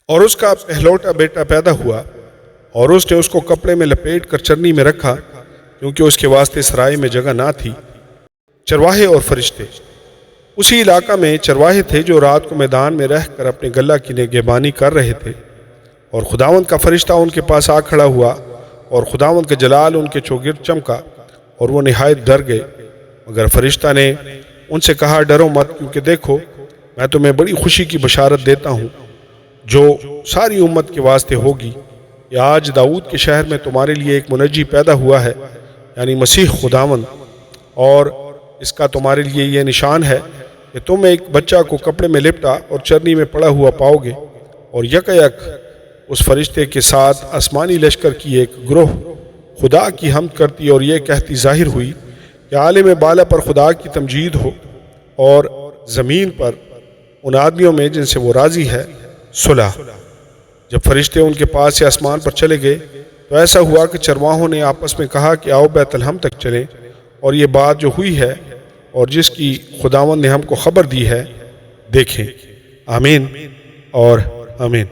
اور اس کا پہلوٹا بیٹا پیدا ہوا، اور اس نے اس کو کپڑے میں لپیٹ کر چرنی میں رکھا، کیونکہ اس کے واسطے سرائے میں جگہ نہ تھی۔ چرواہے اور فرشتے۔ اسی علاقہ میں چرواہے تھے جو رات کو میدان میں رہ کر اپنے گلہ کی نگہبانی کر رہے تھے، اور خداوند کا فرشتہ ان کے پاس آ کھڑا ہوا، اور خداوند کا جلال ان کے چوگرد چمکا، اور وہ نہایت ڈر گئے۔ مگر فرشتہ نے ان سے کہا، ڈرو مت، کیونکہ دیکھو میں تمہیں بڑی خوشی کی بشارت دیتا ہوں جو ساری امت کے واسطے ہوگی، کہ آج داؤد کے شہر میں تمہارے لیے ایک منجی پیدا ہوا ہے، یعنی مسیح خداوند۔ اور اس کا تمہارے لیے یہ نشان ہے کہ تم ایک بچہ کو کپڑے میں لپٹا اور چرنی میں پڑا ہوا پاؤ گے۔ اور یکایک اس فرشتے کے ساتھ آسمانی لشکر کی ایک گروہ خدا کی حمد کرتی اور یہ کہتی ظاہر ہوئی کہ عالم بالا پر خدا کی تمجید ہو، اور زمین پر ان آدمیوں میں جن سے وہ راضی ہے صلح۔ جب فرشتے ان کے پاس سے آسمان پر چلے گئے تو ایسا ہوا کہ چرواہوں نے آپس میں کہا کہ آؤ بیت لحم تک چلیں اور یہ بات جو ہوئی ہے اور جس کی خداوند نے ہم کو خبر دی ہے دیکھیں۔ آمین اور آمین۔